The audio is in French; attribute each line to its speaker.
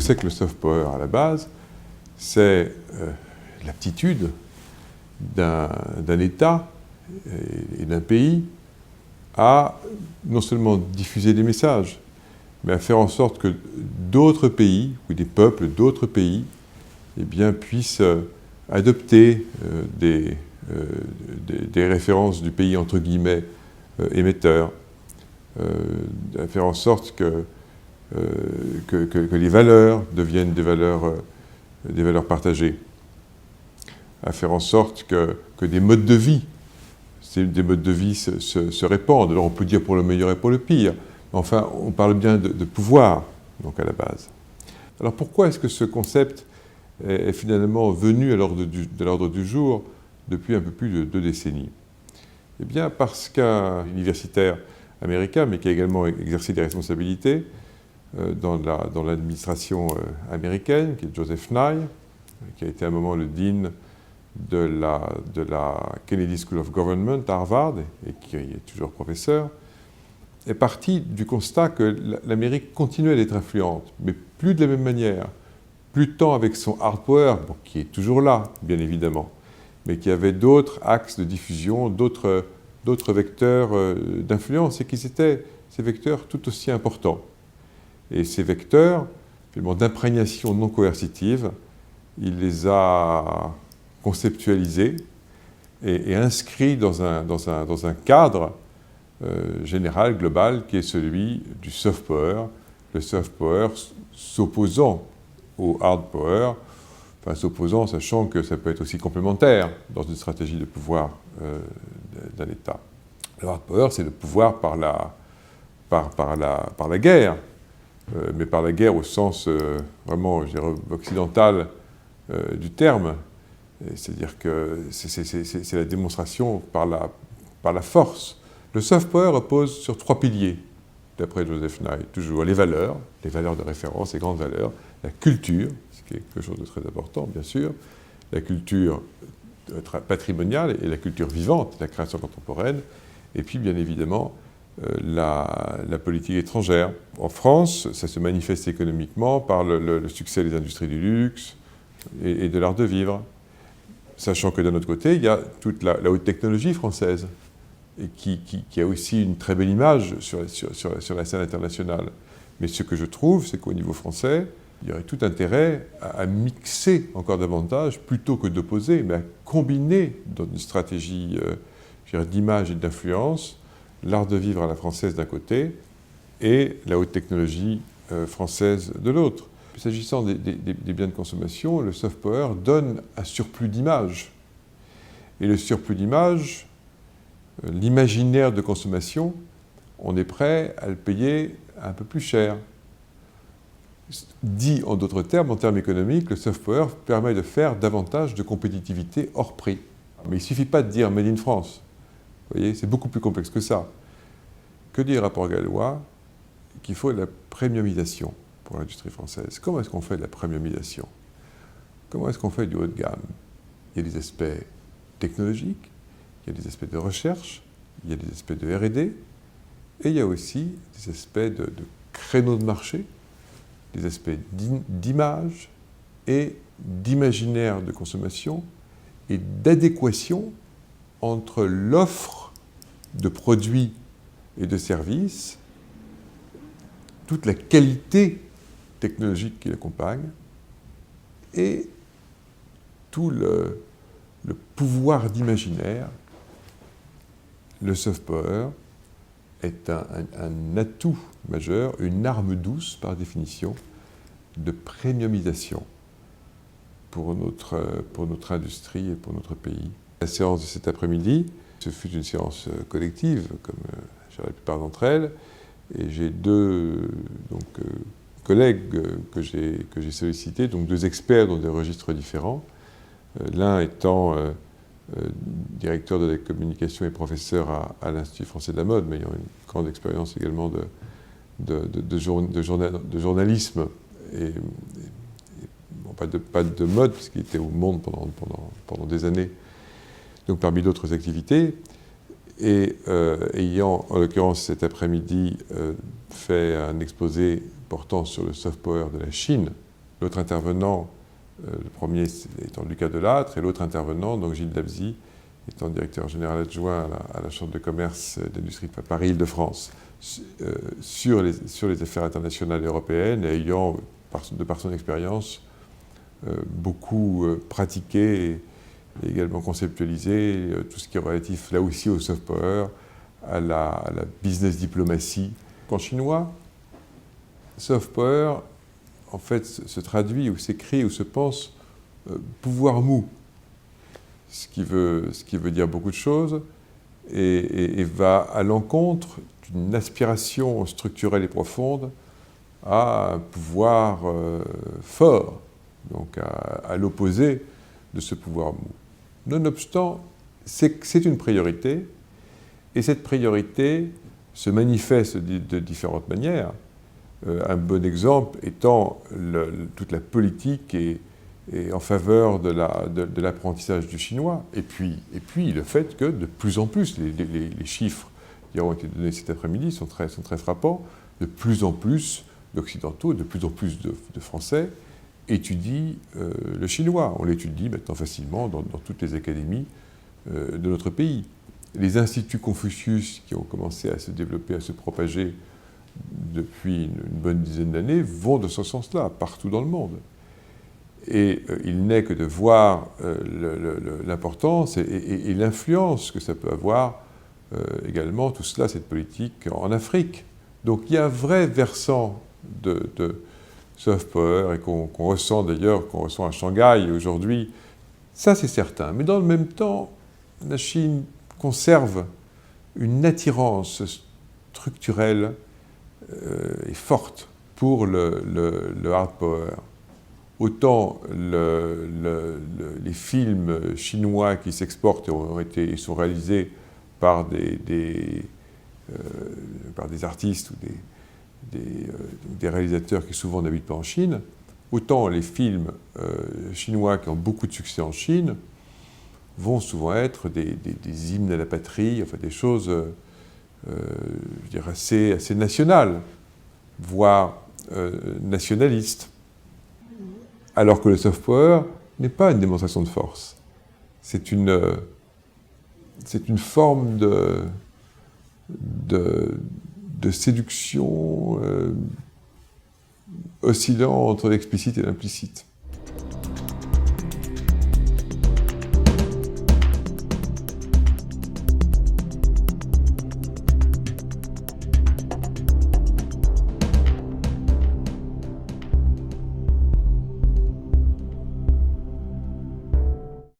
Speaker 1: c'est que le soft power à la base? C'est l'aptitude d'un État et d'un pays à non seulement diffuser des messages, mais à faire en sorte que d'autres pays, ou des peuples d'autres pays, eh bien, puissent adopter des références du pays, entre guillemets, émetteur, à faire en sorte que les valeurs deviennent des valeurs partagées, à faire en sorte que des modes de vie, des modes de vie se répandent. Alors on peut dire pour le meilleur et pour le pire, mais enfin on parle bien de pouvoir, donc à la base. Alors pourquoi est-ce que ce concept est finalement venu à l'ordre du jour depuis un peu plus de 2 décennies? Eh bien parce qu'un universitaire américain, mais qui a également exercé des responsabilités dans l'administration américaine, qui est Joseph Nye, qui a été à un moment le dean de la Kennedy School of Government à Harvard, et qui est toujours professeur, est parti du constat que l'Amérique continuait d'être influente, mais plus de la même manière, plus tant avec son hard power, bon, qui est toujours là, bien évidemment, mais qui avait d'autres axes de diffusion, d'autres vecteurs d'influence, et qui étaient ces vecteurs tout aussi importants. Et ces vecteurs, finalement, d'imprégnation non coercitive, il les a conceptualisés et inscrits dans un cadre général, global, qui est celui du soft power, le soft power s'opposant au hard power, enfin s'opposant, sachant que ça peut être aussi complémentaire dans une stratégie de pouvoir d'un État. Le hard power, c'est le pouvoir par la guerre, mais par la guerre au sens vraiment, je dirais, occidental du terme. C'est-à-dire que c'est la démonstration par la force. Le soft power repose sur 3 piliers, d'après Joseph Nye, toujours les valeurs de référence, les grandes valeurs, la culture, ce qui est quelque chose de très important, bien sûr, la culture patrimoniale et la culture vivante, la création contemporaine, et puis, bien évidemment, la politique étrangère. En France, ça se manifeste économiquement par le succès des industries du luxe et de l'art de vivre. Sachant que d'un autre côté, il y a toute la haute technologie française, et qui a aussi une très belle image sur la scène internationale. Mais ce que je trouve, c'est qu'au niveau français, il y aurait tout intérêt à mixer encore davantage, plutôt que d'opposer, mais à combiner dans une stratégie d'image et d'influence, l'art de vivre à la française d'un côté et la haute technologie française de l'autre. S'agissant des biens de consommation, le soft power donne un surplus d'image. Et le surplus d'image, l'imaginaire de consommation, on est prêt à le payer un peu plus cher. Dit en d'autres termes, en termes économiques, le soft power permet de faire davantage de compétitivité hors prix. Mais il ne suffit pas de dire « Made in France ». Vous voyez, c'est beaucoup plus complexe que ça. Que dit le rapport Gallois? Qu'il faut de la premiumisation pour l'industrie française. Comment est-ce qu'on fait de la premiumisation? Comment est-ce qu'on fait du haut de gamme? Il y a des aspects technologiques, il y a des aspects de recherche, il y a des aspects de R&D, et il y a aussi des aspects de créneaux de marché, des aspects d'image et d'imaginaire de consommation et d'adéquation entre l'offre de produits et de services, toute la qualité technologique qui l'accompagne et tout le pouvoir d'imaginaire. Le soft power est un atout majeur, une arme douce par définition de premiumisation pour notre industrie et pour notre pays. La séance de cet après-midi, ce fut une séance collective, comme la plupart d'entre elles, et j'ai 2 collègues que j'ai sollicités, donc 2 experts dans des registres différents, l'un étant directeur de la communication et professeur à l'Institut français de la mode, mais ayant une grande expérience également de journalisme, et bon, pas de mode, puisqu'il était au Monde pendant des années, donc parmi d'autres activités, et ayant, en l'occurrence cet après-midi, fait un exposé portant sur le soft power de la Chine, L'autre intervenant, le premier étant Lucas Delattre, et l'autre intervenant, donc Gilles Dabzi, étant directeur général adjoint à la Chambre de commerce et d'industrie de Paris-Île-de-France, sur les affaires internationales et européennes, et ayant, de par son expérience, beaucoup pratiqué et également conceptualisé tout ce qui est relatif là aussi au soft power, à la business diplomatie. En chinois, soft power, en fait, se traduit ou s'écrit ou se pense pouvoir mou, ce qui veut dire beaucoup de choses et va à l'encontre d'une aspiration structurelle et profonde à un pouvoir fort, donc à l'opposé de ce pouvoir mou. Nonobstant, c'est une priorité, et cette priorité se manifeste de différentes manières. Un bon exemple étant toute la politique et en faveur de l'apprentissage du chinois, et puis le fait que de plus en plus, les chiffres qui ont été donnés cet après-midi sont très frappants, de plus en plus d'Occidentaux, de plus en plus de Français étudient le chinois. On l'étudie maintenant facilement dans toutes les académies de notre pays. Les instituts Confucius qui ont commencé à se développer, à se propager depuis une bonne dizaine d'années, vont de ce sens-là, partout dans le monde. Et il n'est que de voir l'importance et l'influence que ça peut avoir également, tout cela, cette politique en Afrique. Donc il y a un vrai versant de soft power et qu'on ressent d'ailleurs, qu'on ressent à Shanghai aujourd'hui, ça c'est certain. Mais dans le même temps, la Chine conserve une attirance structurelle et forte pour le hard power. Autant les films chinois qui s'exportent et sont réalisés par des artistes ou des réalisateurs qui souvent n'habitent pas en Chine, autant les films chinois qui ont beaucoup de succès en Chine vont souvent être des hymnes à la patrie, enfin des choses je dirais assez nationales, voire nationalistes. Alors que le soft power n'est pas une démonstration de force. C'est une forme de séduction oscillant entre l'explicite et l'implicite.